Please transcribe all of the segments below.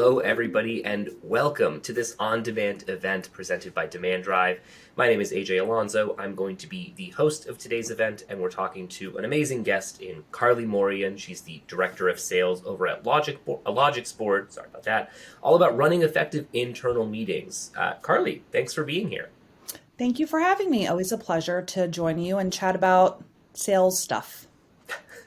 Hello, everybody, and welcome to this on-demand event presented by demandDrive. My name is AJ Alonso. I'm going to be the host of today's event, and we're talking to an amazing guest in Karlie Morien. She's the Director of Sales over at Logixboard, sorry about that, all about running effective internal meetings. Karlie, thanks for being here. Thank you for having me. Always a pleasure to join you and chat about sales stuff.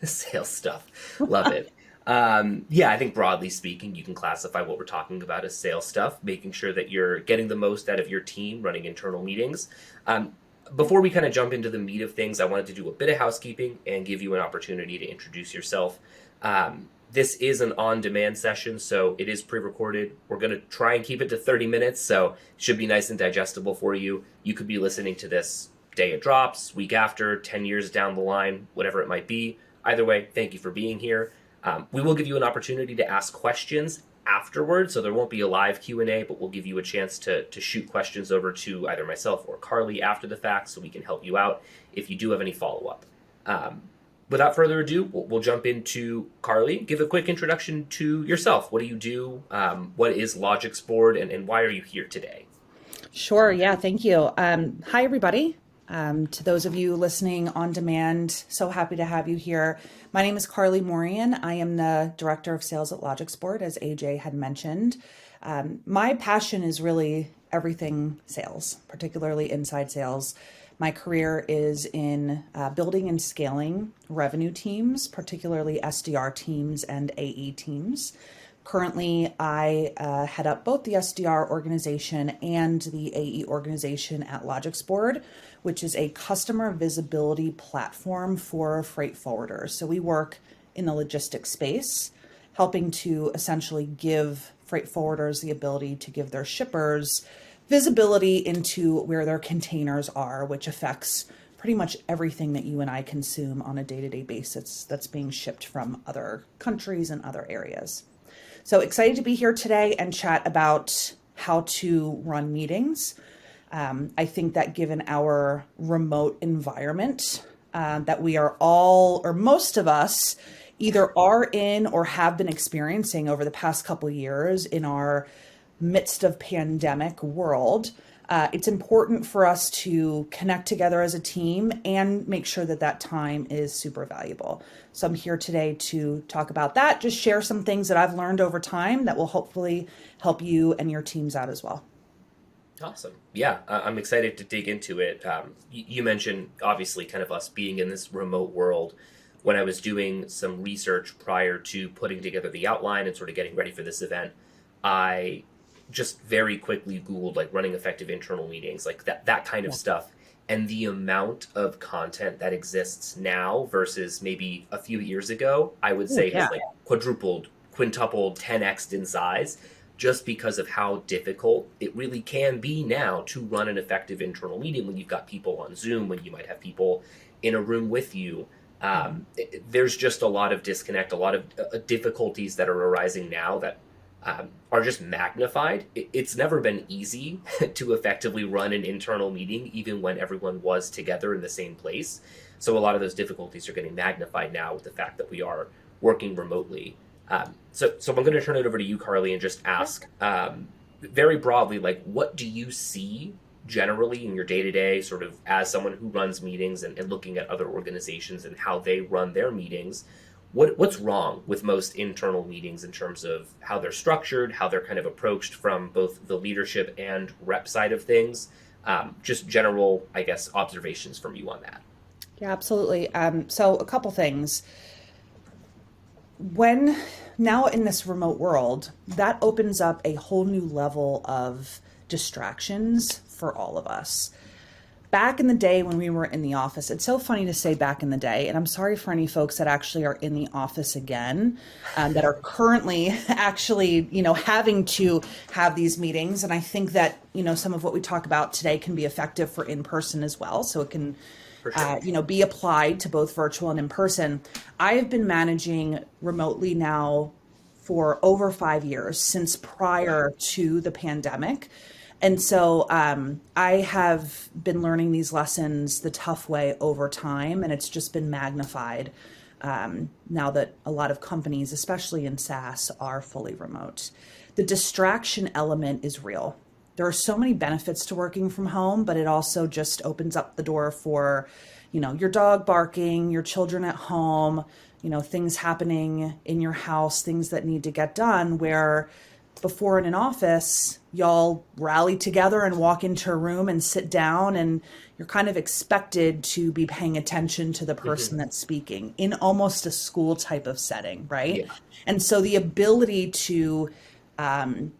Sales stuff. Love it. I think broadly speaking, you can classify what we're talking about as sales stuff, making sure that you're getting the most out of your team running internal meetings. Before we kind of jump into the meat of things, I wanted to do a bit of housekeeping and give you an opportunity to introduce yourself. This is an on-demand session, so it is pre-recorded. We're going to try and keep it to 30 minutes, so it should be nice and digestible for you. You could be listening to this day it drops, week after, 10 years down the line, whatever it might be. Either way, thank you for being here. We will give you an opportunity to ask questions afterwards, so there won't be a live Q&A, but we'll give you a chance to shoot questions over to either myself or Karlie after the fact so we can help you out if you do have any follow-up. Without further ado, we'll jump into Karlie. Give a quick introduction to yourself. What do you do? What is Logixboard, and why are you here today? Sure. Yeah. Thank you. Hi, everybody. To those of you listening on demand, so happy to have you here. My name is Karlie Morien. I am the Director of Sales at Logixboard, as AJ had mentioned. My passion is really everything sales, particularly inside sales. My career is in building and scaling revenue teams, particularly SDR teams and AE teams. Currently, I head up both the SDR organization and the AE organization at Logixboard, which is a customer visibility platform for freight forwarders. So we work in the logistics space, helping to essentially give freight forwarders the ability to give their shippers visibility into where their containers are, which affects pretty much everything that you and I consume on a day-to-day basis that's being shipped from other countries and other areas. So excited to be here today and chat about how to run meetings. I think that given our remote environment that we are all, or most of us, either are in or have been experiencing over the past couple of years in our midst of pandemic world, it's important for us to connect together as a team and make sure that that time is super valuable. So I'm here today to talk about that, just share some things that I've learned over time that will hopefully help you and your teams out as well. Awesome. Yeah, I'm excited to dig into it. You mentioned, obviously, kind of us being in this remote world. When I was doing some research prior to putting together the outline and sort of getting ready for this event, I just very quickly Googled like running effective internal meetings, like that kind of stuff. And the amount of content that exists now versus maybe a few years ago, I would say has like quadrupled, quintupled, 10x'd in size, just because of how difficult it really can be now to run an effective internal meeting when you've got people on Zoom, when you might have people in a room with you. There's just a lot of disconnect, a lot of difficulties that are arising now that are just magnified. It's never been easy to effectively run an internal meeting, even when everyone was together in the same place. So a lot of those difficulties are getting magnified now with the fact that we are working remotely. So I'm going to turn it over to you, Karlie, and just ask very broadly, like, what do you see generally in your day-to-day, sort of as someone who runs meetings and looking at other organizations and how they run their meetings? What's wrong with most internal meetings in terms of how they're structured, how they're kind of approached from both the leadership and rep side of things? Just general, I guess, observations from you on that. Yeah, absolutely. So a couple things. When now in this remote world, that opens up a whole new level of distractions for all of us. Back in the day when we were in the office, it's so funny to say back in the day, and I'm sorry for any folks that actually are in the office again, that are currently actually, having to have these meetings. And I think that, some of what we talk about today can be effective for in-person as well. So it can, be applied to both virtual and in-person. I have been managing remotely now for over 5 years, since prior to the pandemic. And so I have been learning these lessons the tough way over time, and it's just been magnified now that a lot of companies, especially in SaaS, are fully remote. The distraction element is real. There are so many benefits to working from home, but it also just opens up the door for, your dog barking, your children at home, things happening in your house, things that need to get done, where before in an office, y'all rally together and walk into a room and sit down, and you're kind of expected to be paying attention to the person that's speaking in almost a school type of setting, right? Yeah. And so the ability to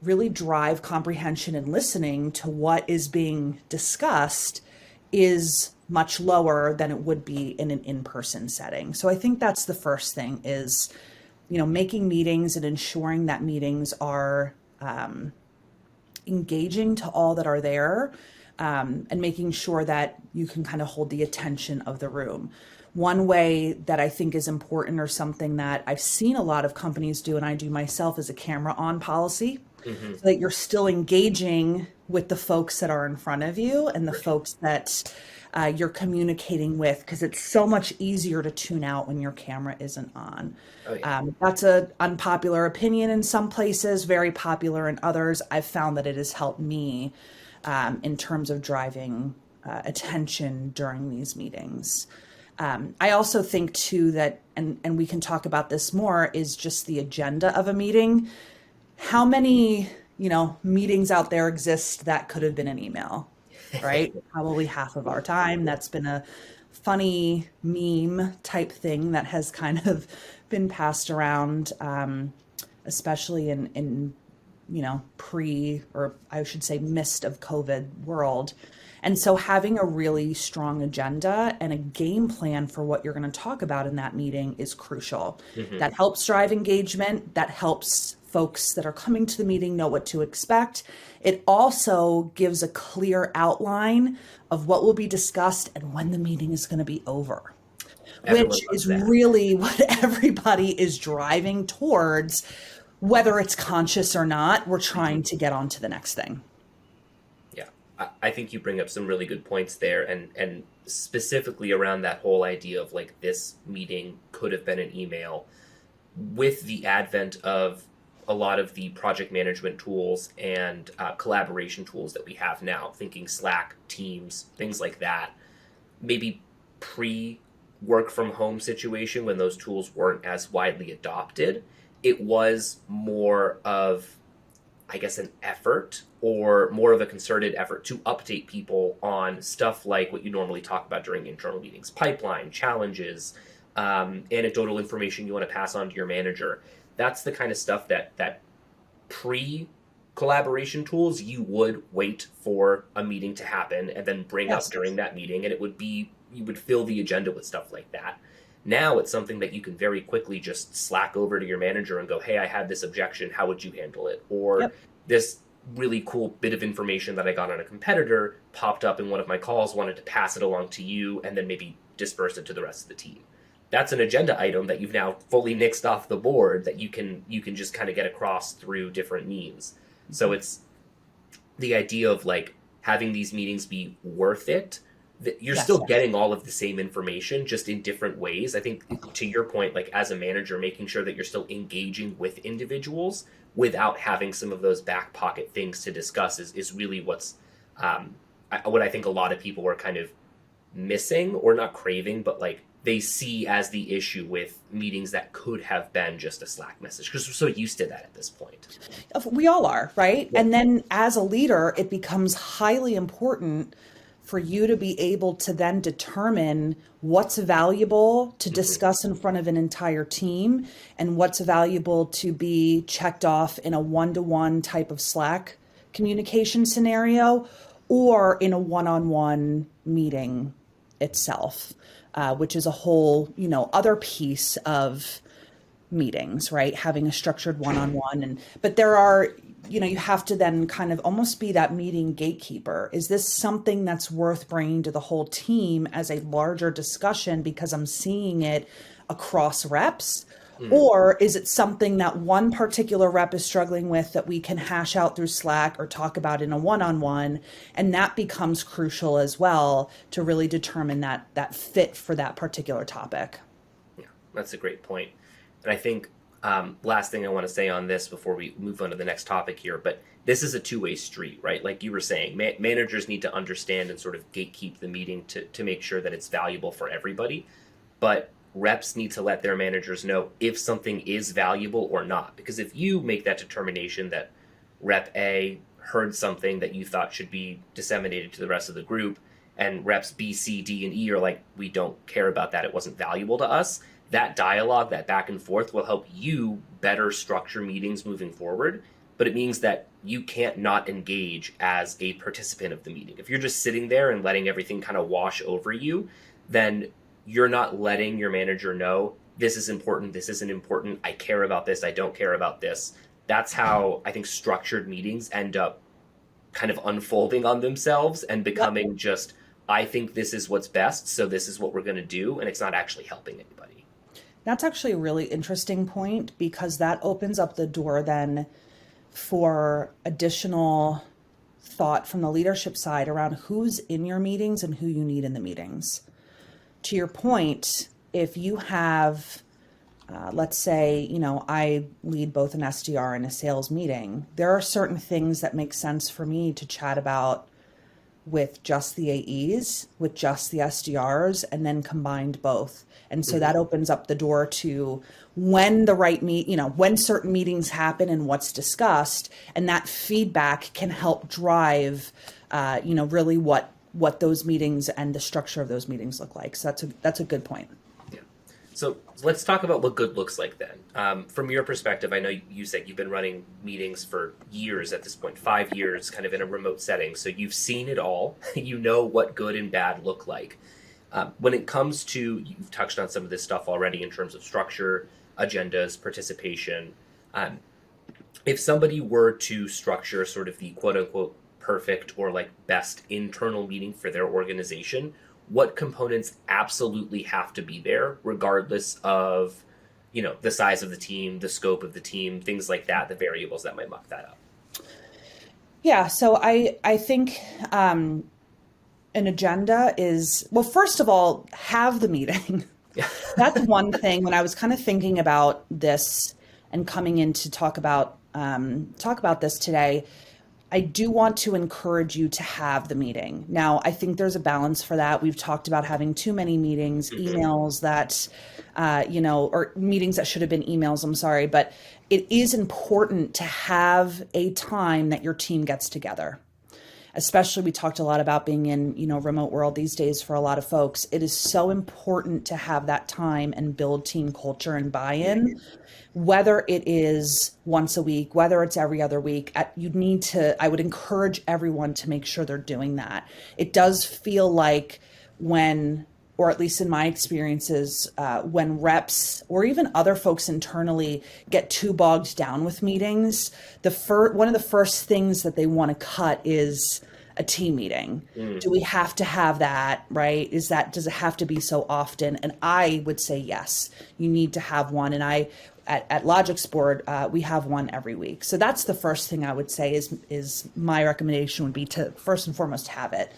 really drive comprehension and listening to what is being discussed is much lower than it would be in an in-person setting. So I think that's the first thing is, making meetings and ensuring that meetings are engaging to all that are there, and making sure that you can kind of hold the attention of the room. One way that I think is important, or something that I've seen a lot of companies do, and I do myself, is a camera on policy, so that you're still engaging with the folks that are in front of you and the folks that you're communicating with, because it's so much easier to tune out when your camera isn't on. Oh, yeah. That's an unpopular opinion in some places, very popular in others. I've found that it has helped me in terms of driving attention during these meetings. I also think too that, and we can talk about this more, is just the agenda of a meeting. How many, meetings out there exist that could have been an email, right? Probably half of our time. That's been a funny meme type thing that has kind of been passed around, especially in pre, or I should say midst of COVID world. And so having a really strong agenda and a game plan for what you're going to talk about in that meeting is crucial. That helps drive engagement. That helps folks that are coming to the meeting know what to expect. It also gives a clear outline of what will be discussed and when the meeting is going to be over, which is really what everybody is driving towards, whether it's conscious or not. We're trying to get on to the next thing. I think you bring up some really good points there, and specifically around that whole idea of like this meeting could have been an email. With the advent of a lot of the project management tools and collaboration tools that we have now, thinking Slack, Teams, things like that, maybe pre-work from home situation when those tools weren't as widely adopted, it was more of, I guess, an effort, or more of a concerted effort to update people on stuff like what you normally talk about during internal meetings: pipeline, challenges, anecdotal information you want to pass on to your manager. That's the kind of stuff that pre-collaboration tools you would wait for a meeting to happen and then bring up during that meeting, and you would fill the agenda with stuff like that. Now it's something that you can very quickly just Slack over to your manager and go, hey, I had this objection, how would you handle it? Or this really cool bit of information that I got on a competitor popped up in one of my calls, wanted to pass it along to you, and then maybe disperse it to the rest of the team. That's an agenda item that you've now fully nixed off the board that you can just kind of get across through different means. So it's the idea of like having these meetings be worth it. You're still getting all of the same information, just in different ways. I think, to your point, like as a manager, making sure that you're still engaging with individuals without having some of those back pocket things to discuss is really what I think a lot of people are kind of missing, or not craving, but like they see as the issue with meetings that could have been just a Slack message, because we're so used to that at this point. We all are, right? Yeah. And then as a leader, it becomes highly important for you to be able to then determine what's valuable to discuss in front of an entire team and what's valuable to be checked off in a one-to-one type of Slack communication scenario, or in a one-on-one meeting itself, which is a whole, other piece of meetings, right? Having a structured one-on-one. But there are, you have to then kind of almost be that meeting gatekeeper. Is this something that's worth bringing to the whole team as a larger discussion because I'm seeing it across reps? Or is it something that one particular rep is struggling with that we can hash out through Slack or talk about in a one-on-one? And that becomes crucial as well to really determine that fit for that particular topic. That's a great point. And I think last thing I want to say on this before we move on to the next topic here, but this is a two-way street, right? Like you were saying, managers need to understand and sort of gatekeep the meeting to make sure that it's valuable for everybody. But reps need to let their managers know if something is valuable or not. Because if you make that determination that Rep A heard something that you thought should be disseminated to the rest of the group, and reps B, C, D, and E are like, we don't care about that, it wasn't valuable to us, that dialogue, that back and forth will help you better structure meetings moving forward. But it means that you can't not engage as a participant of the meeting. If you're just sitting there and letting everything kind of wash over you, then you're not letting your manager know, this is important, this isn't important, I care about this, I don't care about this. That's how I think structured meetings end up kind of unfolding on themselves and becoming just, I think this is what's best, so this is what we're going to do, and it's not actually helping anybody. That's actually a really interesting point, because that opens up the door then for additional thought from the leadership side around who's in your meetings and who you need in the meetings. To your point, if you have, let's say, I lead both an SDR and a sales meeting, there are certain things that make sense for me to chat about with just the AEs, with just the SDRs, and then combined both. And so that opens up the door to when the right when certain meetings happen and what's discussed, and that feedback can help drive, really what those meetings and the structure of those meetings look like. So that's a good point. Yeah. So let's talk about what good looks like then. From your perspective, I know you said you've been running meetings for years at this point, 5 years, kind of in a remote setting. So you've seen it all. You know what good and bad look like. When it comes to, you've touched on some of this stuff already in terms of structure, agendas, participation. If somebody were to structure sort of the quote unquote perfect or like best internal meeting for their organization, what components absolutely have to be there, regardless of, the size of the team, the scope of the team, things like that, the variables that might muck that up? Yeah, so I think an agenda is, well, first of all, have the meeting. Yeah. That's one thing. When I was kind of thinking about this and coming in to talk about this today, I do want to encourage you to have the meeting. Now, I think there's a balance for that. We've talked about having too many meetings, emails that, or meetings that should have been emails, I'm sorry, but it is important to have a time that your team gets together. Especially, we talked a lot about being in, remote world these days for a lot of folks. It is so important to have that time and build team culture and buy-in. Whether it is once a week, whether it's every other week, I would encourage everyone to make sure they're doing that. It does feel like when, or at least in my experiences, when reps or even other folks internally get too bogged down with meetings, one of the first things that they want to cut is a team meeting. Do we have to have that, right? Does it have to be so often? And I would say yes, you need to have one. And at Logixboard, we have one every week. So that's the first thing I would say is my recommendation would be to first and foremost have it.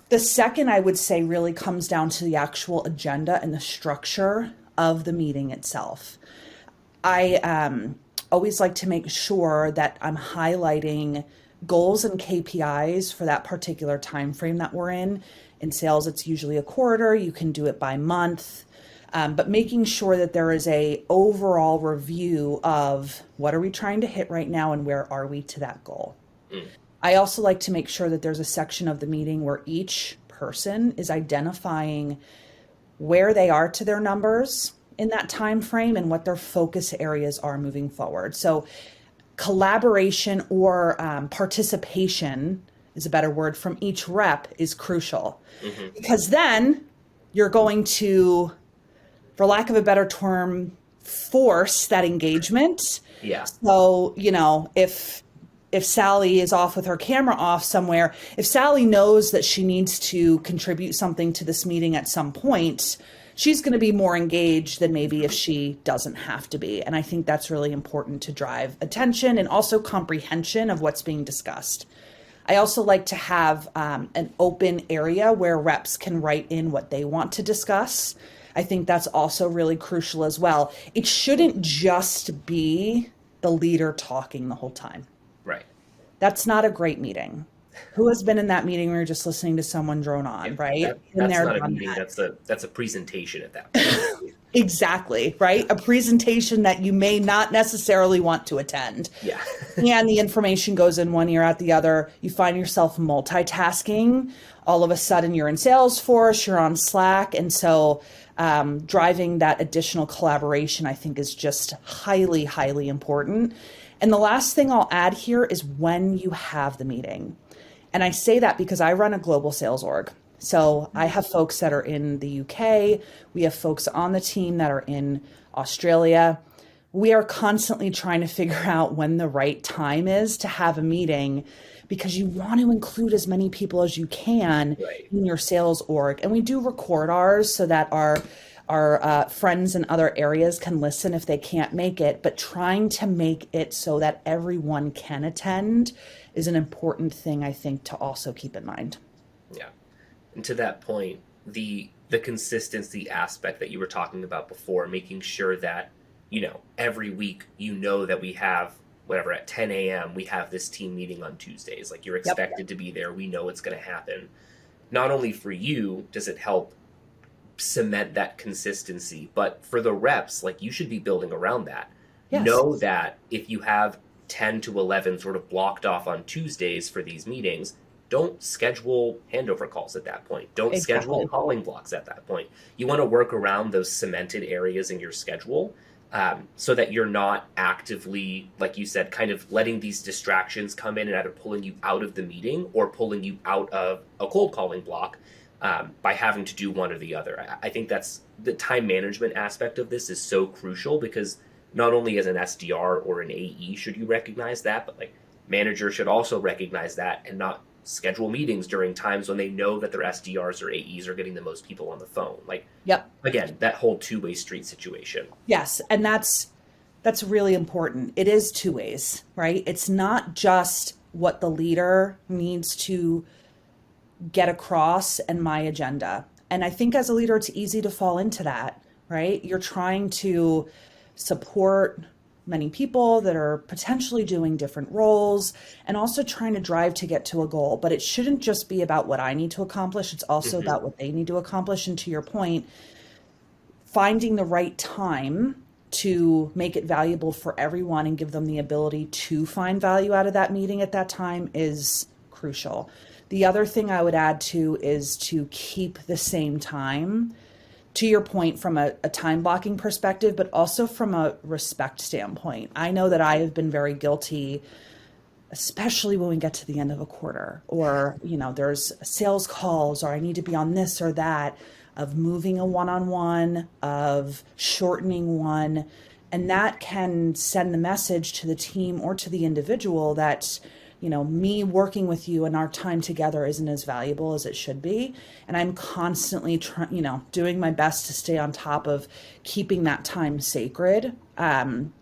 The second I would say really comes down to the actual agenda and the structure of the meeting itself. I always like to make sure that I'm highlighting goals and KPIs for that particular time frame that we're in. In sales, it's usually a quarter. You can do it by month. But making sure that there is a overall review of what are we trying to hit right now and where are we to that goal. I also like to make sure that there's a section of the meeting where each person is identifying where they are to their numbers in that time frame and what their focus areas are moving forward. So collaboration or participation is a better word from each rep is crucial, because then you're going to, for lack of a better term, force that engagement. Yeah. So, if Sally is off with her camera off somewhere, if Sally knows that she needs to contribute something to this meeting at some point, she's going to be more engaged than maybe if she doesn't have to be. And I think that's really important to drive attention and also comprehension of what's being discussed. I also like to have an open area where reps can write in what they want to discuss. I think that's also really crucial as well. It shouldn't just be the leader talking the whole time. Right. That's not a great meeting. Who has been in that meeting where you're just listening to someone drone on, right? Been That's there, not a done meeting. that. That's a presentation at that point. Exactly, right? A presentation that you may not necessarily want to attend. Yeah. And the information goes in one ear out the other. You find yourself multitasking. All of a sudden, you're in Salesforce, you're on Slack. And so driving that additional collaboration, I think, is just highly, highly important. And the last thing I'll add here is when you have the meeting. And I say that because I run a global sales org. So I have folks that are in the UK. We have folks on the team that are in Australia. We are constantly trying to figure out when the right time is to have a meeting, because you want to include as many people as you can Right. in your sales org. And we do record ours so that our friends in other areas can listen if they can't make it, but trying to make it so that everyone can attend is an important thing, I think, to also keep in mind. Yeah. And to that point, the consistency aspect that you were talking about before, making sure that, every week, that we have whatever at 10 a.m. we have this team meeting on Tuesdays. Like, you're expected to be there. We know it's going to happen. Not only for you does it help cement that consistency, but for the reps, like, you should be building around that. Yes. Know that if you have 10 to 11 sort of blocked off on Tuesdays for these meetings, don't schedule handover calls at that point. Don't schedule calling blocks at that point. You want to work around those cemented areas in your schedule, so that you're not actively, like you said, kind of letting these distractions come in and either pulling you out of the meeting or pulling you out of a cold calling block, by having to do one or the other. I think that's the time management aspect of this is so crucial, because not only as an SDR or an AE should you recognize that, but like managers should also recognize that and not schedule meetings during times when they know that their SDRs or AEs are getting the most people on the phone. Like, again, that whole two-way street situation. Yes, and that's really important. It is two ways, right? It's not just what the leader needs to get across and my agenda. And I think as a leader, it's easy to fall into that, right? You're trying to support many people that are potentially doing different roles and also trying to drive to get to a goal. But it shouldn't just be about what I need to accomplish. It's also about what they need to accomplish. And to your point, finding the right time to make it valuable for everyone and give them the ability to find value out of that meeting at that time is crucial. The other thing I would add to is to keep the same time, to your point, from a time blocking perspective, but also from a respect standpoint. I know that I have been very guilty, especially when we get to the end of a quarter, or, there's sales calls, or I need to be on this or that, of moving a one-on-one, of shortening one. And that can send the message to the team or to the individual that, me working with you and our time together isn't as valuable as it should be. And I'm constantly doing my best to stay on top of keeping that time sacred. And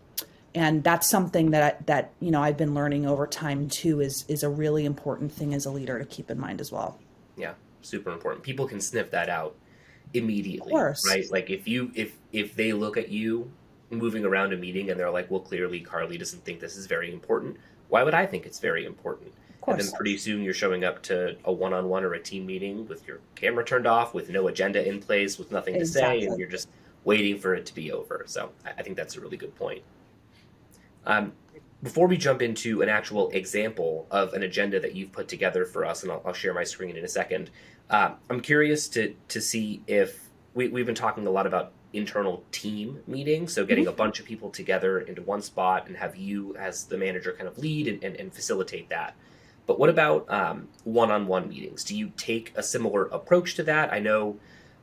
that's something that I've been learning over time too, is a really important thing as a leader to keep in mind as well. Yeah, super important. People can sniff that out immediately, of course, right? Like if they look at you moving around a meeting and they're like, well, clearly Karlie doesn't think this is very important. Why would I think it's very important? And then pretty soon you're showing up to a one-on-one or a team meeting with your camera turned off, with no agenda in place, with nothing to say, and you're just waiting for it to be over. So I think that's a really good point. Before we jump into an actual example of an agenda that you've put together for us, and I'll share my screen in a second, I'm curious to see if we've been talking a lot about internal team meetings, so getting a bunch of people together into one spot and have you as the manager kind of lead and facilitate that. But what about one-on-one meetings? Do you take a similar approach to that? I know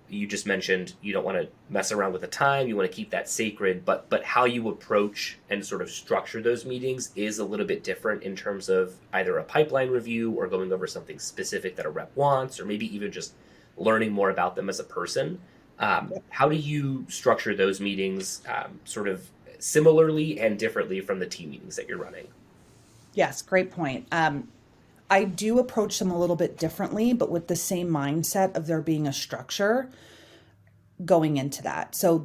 you just mentioned you don't want to mess around with the time, you want to keep that sacred, but how you approach and sort of structure those meetings is a little bit different in terms of either a pipeline review or going over something specific that a rep wants, or maybe even just learning more about them as a person. How do you structure those meetings sort of similarly and differently from the team meetings that you're running? Yes, great point. I do approach them a little bit differently, but with the same mindset of there being a structure. going into that. So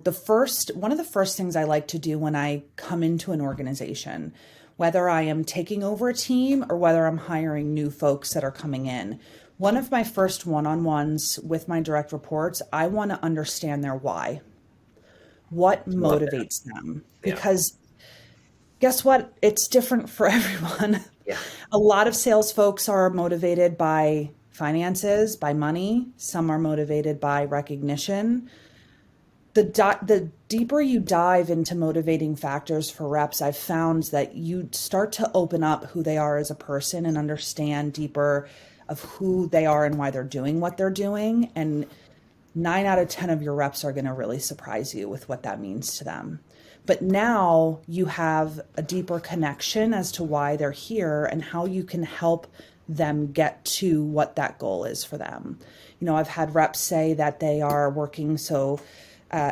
one of the first things I like to do when I come into an organization, whether I am taking over a team or whether I'm hiring new folks that are coming in, one of my first one-on-ones with my direct reports, I want to understand their why. What motivates them? Yeah. Because guess what? It's different for everyone. Yeah. A lot of sales folks are motivated by finances, by money. Some are motivated by recognition. The deeper you dive into motivating factors for reps, I've found that you start to open up who they are as a person and understand deeper of who they are and why they're doing what they're doing. And 9 out of 10 of your reps are going to really surprise you with what that means to them. But now you have a deeper connection as to why they're here and how you can help them get to what that goal is for them. I've had reps say that they are working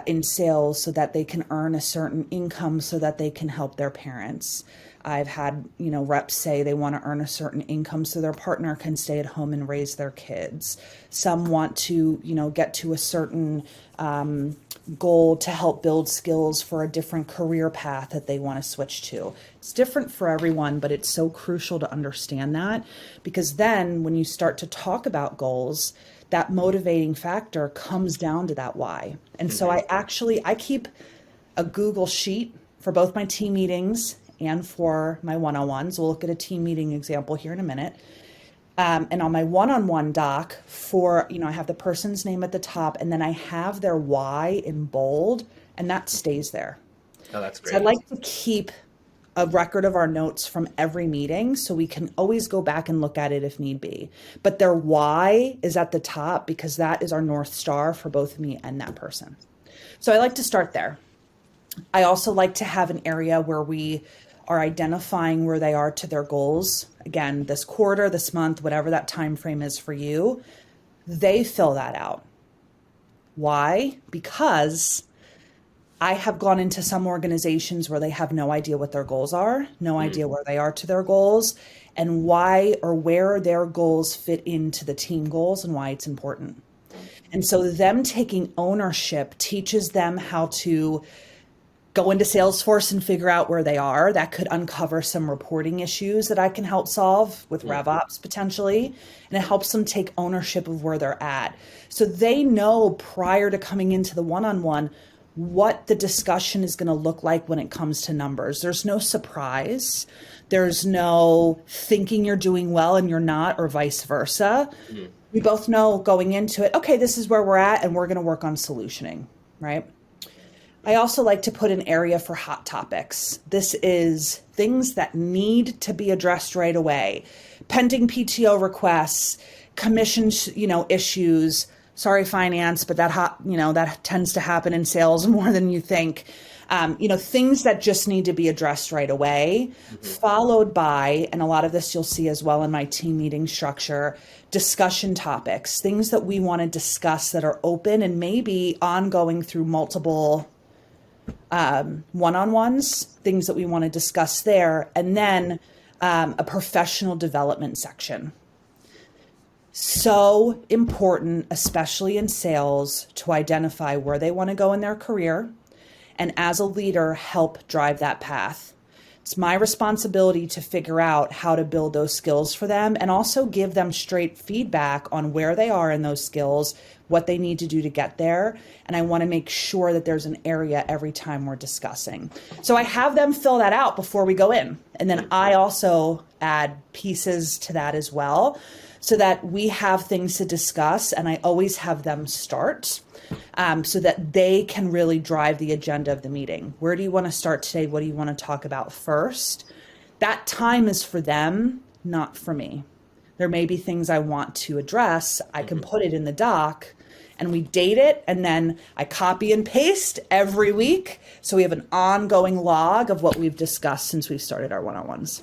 in sales so that they can earn a certain income so that they can help their parents. I've had, reps say they want to earn a certain income so their partner can stay at home and raise their kids. Some want to, get to a certain goal to help build skills for a different career path that they want to switch to. It's different for everyone, but it's so crucial to understand that, because then when you start to talk about goals, that motivating factor comes down to that why. And so I keep a Google sheet for both my team meetings and for my one-on-ones. We'll look at a team meeting example here in a minute. And on my one-on-one doc I have the person's name at the top, and then I have their why in bold, and that stays there. Oh, that's great. So I'd like to keep a record of our notes from every meeting so we can always go back and look at it if need be. But their why is at the top because that is our North Star for both me and that person. So I like to start there. I also like to have an area where we are identifying where they are to their goals. Again, this quarter, this month, whatever that time frame is for you, they fill that out. Why? Because I have gone into some organizations where they have no idea what their goals are, no idea where they are to their goals, and why or where their goals fit into the team goals and why it's important. And so them taking ownership teaches them how to go into Salesforce and figure out where they are. That could uncover some reporting issues that I can help solve with RevOps potentially. And it helps them take ownership of where they're at. So they know prior to coming into the one-on-one what the discussion is going to look like when it comes to numbers. There's no surprise. There's no thinking you're doing well and you're not, or vice versa. We both know going into it, okay, this is where we're at and we're going to work on solutioning, right? I also like to put an area for hot topics. This is things that need to be addressed right away. Pending PTO requests, commission, issues. Sorry, finance, but that tends to happen in sales more than you think. Things that just need to be addressed right away, followed by, and a lot of this you'll see as well in my team meeting structure, discussion topics, things that we want to discuss that are open and maybe ongoing through multiple one-on-ones, things that we want to discuss there, and then a professional development section. So important, especially in sales, to identify where they want to go in their career, and as a leader, help drive that path. It's my responsibility to figure out how to build those skills for them and also give them straight feedback on where they are in those skills, what they need to do to get there. And I want to make sure that there's an area every time we're discussing. So I have them fill that out before we go in. And then I also add pieces to that as well, so that we have things to discuss. And I always have them start so that they can really drive the agenda of the meeting. Where do you want to start today? What do you want to talk about first? That time is for them, not for me. There may be things I want to address. I can put it in the doc and we date it, and then I copy and paste every week. So we have an ongoing log of what we've discussed since we've started our one-on-ones.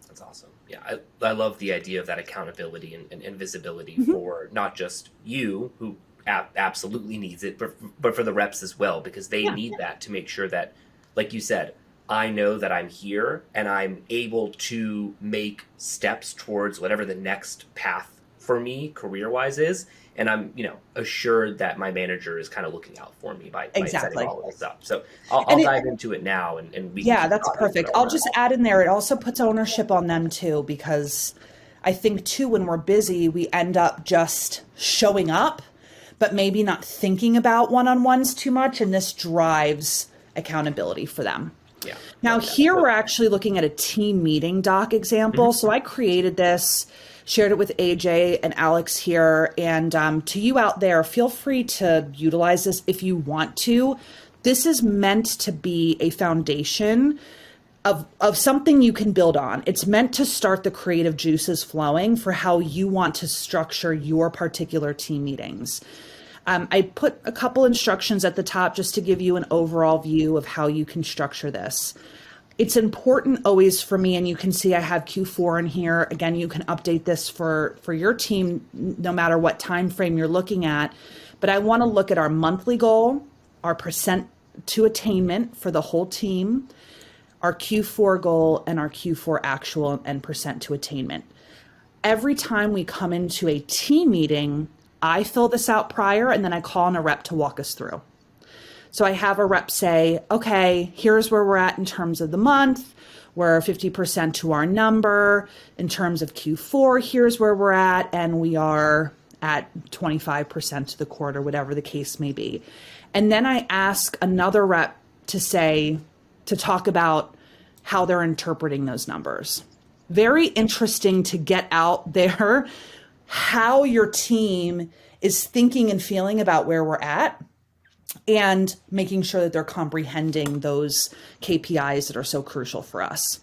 That's awesome. Yeah, I love the idea of that accountability and visibility for not just you, who absolutely needs it, but for the reps as well, because they need that to make sure that, like you said, I know that I'm here and I'm able to make steps towards whatever the next path for me career-wise is. and I'm, assured that my manager is kind of looking out for me by setting Exactly. all of this up. So I'll dive into it now, and we can Yeah, keep that's talking perfect. about I'll that. just add in there, it also puts ownership on them too, because I think too, when we're busy, we end up just showing up, but maybe not thinking about one-on-ones too much. And this drives accountability for them. Yeah. Now here we're actually looking at a team meeting doc example. Mm-hmm. So I created this, shared it with AJ and Alex here. And to you out there, feel free to utilize this if you want to. This is meant to be a foundation of something you can build on. It's meant to start the creative juices flowing for how you want to structure your particular team meetings. I put a couple instructions at the top just to give you an overall view of how you can structure this. It's important always for me, and you can see I have Q4 in here. Again, you can update this for your team no matter what time frame you're looking at. But I want to look at our monthly goal, our percent to attainment for the whole team, our Q4 goal, and our Q4 actual and percent to attainment. Every time we come into a team meeting, I fill this out prior, and then I call on a rep to walk us through. So I have a rep say, okay, here's where we're at in terms of the month. We're 50% to our number. In terms of Q4, here's where we're at. And we are at 25% to the quarter, whatever the case may be. And then I ask another rep to talk about how they're interpreting those numbers. Very interesting to get out there how your team is thinking and feeling about where we're at, and making sure that they're comprehending those KPIs that are so crucial for us.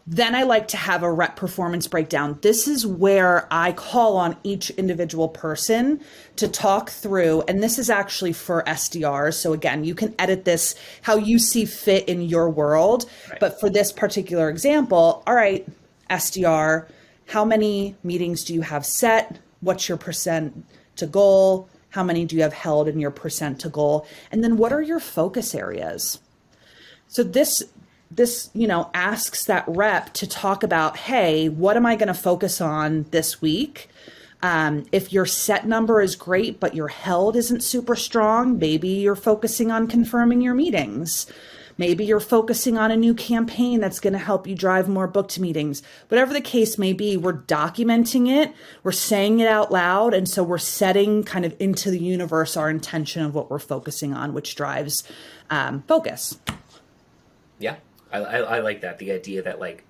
Then I like to have a rep performance breakdown. This is where I call on each individual person to talk through, and this is actually for SDRs. So again, you can edit this how you see fit in your world. Right. But for this particular example, all right, SDR, how many meetings do you have set? What's your percent to goal? How many do you have held in your percent to goal? And then what are your focus areas? So this asks that rep to talk about, hey, what am I going to focus on this week? If your set number is great, but your held isn't super strong, maybe you're focusing on confirming your meetings. Maybe you're focusing on a new campaign that's going to help you drive more booked meetings. Whatever the case may be, we're documenting it, we're saying it out loud, and so we're setting kind of into the universe our intention of what we're focusing on, which drives focus. Yeah, I like that. The idea that, like,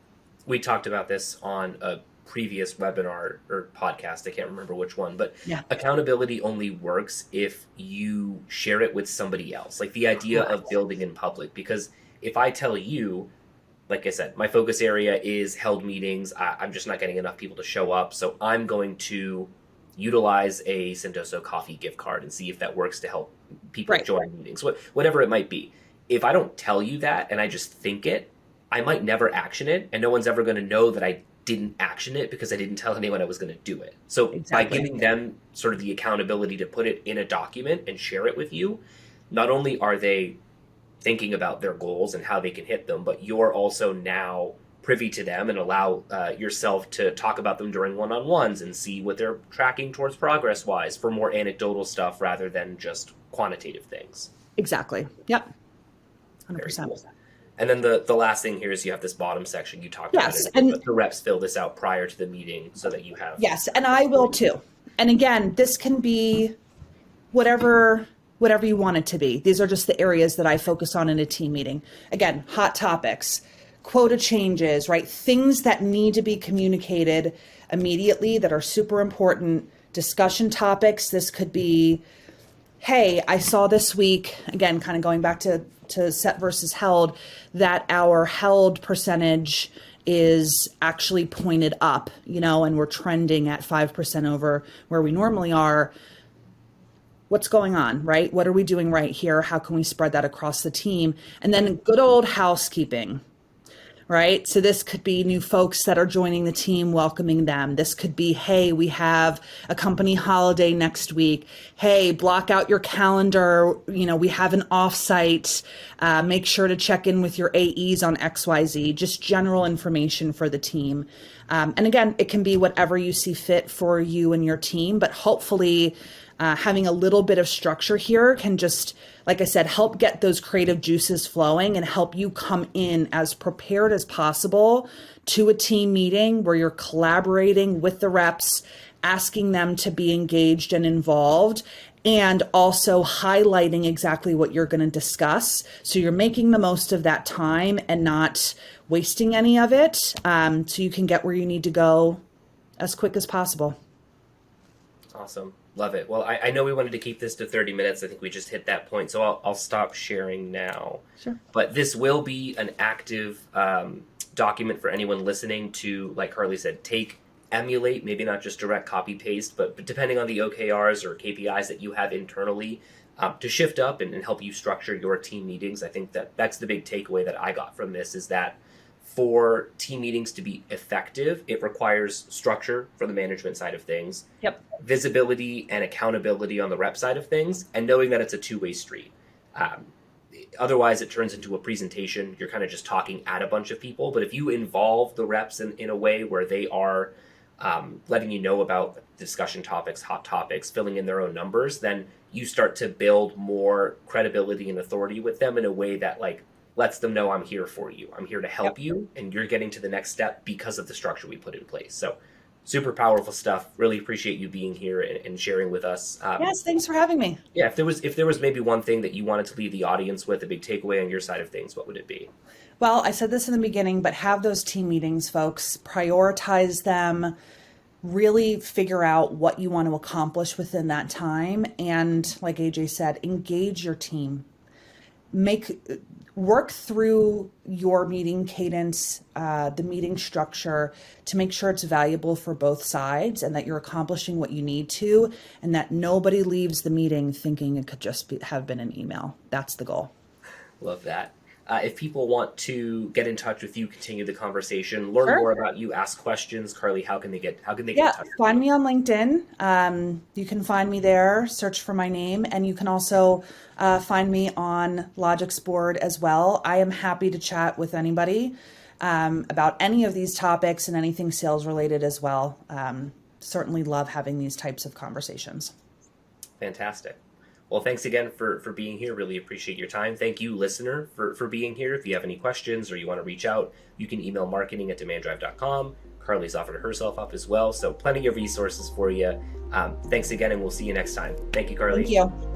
we talked about this on a previous webinar or podcast, I can't remember which one, but yeah. Accountability only works if you share it with somebody else. Like the idea of building in public, because if I tell you, like I said, my focus area is held meetings, I'm just not getting enough people to show up. So I'm going to utilize a Sendoso coffee gift card and see if that works to help people join meetings, whatever it might be. If I don't tell you that and I just think it, I might never action it, and no one's ever going to know that I didn't action it because I didn't tell anyone I was going to do it. So by giving them sort of the accountability to put it in a document and share it with you, not only are they thinking about their goals and how they can hit them, but you're also now privy to them and allow yourself to talk about them during one-on-ones and see what they're tracking towards progress-wise for more anecdotal stuff rather than just quantitative things. Exactly. Yep. 100%. Very cool. And then the last thing here is you have this bottom section you talked about. Yes, and the reps fill this out prior to the meeting so that you have... Yes, and I will too. And again, this can be whatever you want it to be. These are just the areas that I focus on in a team meeting. Again, hot topics, quota changes, right? Things that need to be communicated immediately that are super important. Discussion topics. This could be, hey, I saw this week, again, kind of going back to set versus held, that our held percentage is actually pointed up, and we're trending at 5% over where we normally are. What's going on, right? What are we doing right here? How can we spread that across the team? And then good old housekeeping. right? So this could be new folks that are joining the team, welcoming them. This could be, hey, we have a company holiday next week. Hey, block out your calendar. We have an offsite. Make sure to check in with your AEs on XYZ, just general information for the team. And again, it can be whatever you see fit for you and your team, but hopefully having a little bit of structure here can just, like I said, help get those creative juices flowing and help you come in as prepared as possible to a team meeting where you're collaborating with the reps, asking them to be engaged and involved, and also highlighting exactly what you're going to discuss. So you're making the most of that time and not wasting any of it, so you can get where you need to go as quick as possible. Awesome. Love it. Well, I know we wanted to keep this to 30 minutes. I think we just hit that point, so I'll stop sharing now. Sure. But this will be an active document for anyone listening to, like Karlie said, emulate, maybe not just direct copy paste, but depending on the OKRs or KPIs that you have internally, to shift up and help you structure your team meetings. I think that's the big takeaway that I got from this, is that for team meetings to be effective, it requires structure for the management side of things, Yep. visibility and accountability on the rep side of things, and knowing that it's a two-way street. Otherwise, it turns into a presentation. You're kind of just talking at a bunch of people. But if you involve the reps in a way where they are letting you know about discussion topics, hot topics, filling in their own numbers, then you start to build more credibility and authority with them in a way that lets them know, I'm here for you. I'm here to help you, and you're getting to the next step because of the structure we put in place. So super powerful stuff. Really appreciate you being here and sharing with us. Yes, thanks for having me. Yeah, if there was maybe one thing that you wanted to leave the audience with, a big takeaway on your side of things, what would it be? Well, I said this in the beginning, but have those team meetings, folks. Prioritize them. Really figure out what you want to accomplish within that time. And like AJ said, engage your team. Work through your meeting cadence, the meeting structure, to make sure it's valuable for both sides and that you're accomplishing what you need to, and that nobody leaves the meeting thinking it could just have been an email. That's the goal. Love that. If people want to get in touch with you, continue the conversation, learn Sure. more about you, ask questions, Karlie, how can they get in touch with Find you? me on LinkedIn. You can find me there, search for my name, and you can also find me on Logixboard as well. I am happy to chat with anybody about any of these topics and anything sales related as well. Certainly love having these types of conversations. Fantastic. Well, thanks again for being here. Really appreciate your time. Thank you, listener, for being here. If you have any questions or you want to reach out, you can email marketing@demandDrive.com. Karlie's offered herself up as well. So plenty of resources for you. Thanks again, and we'll see you next time. Thank you, Karlie. Thank you.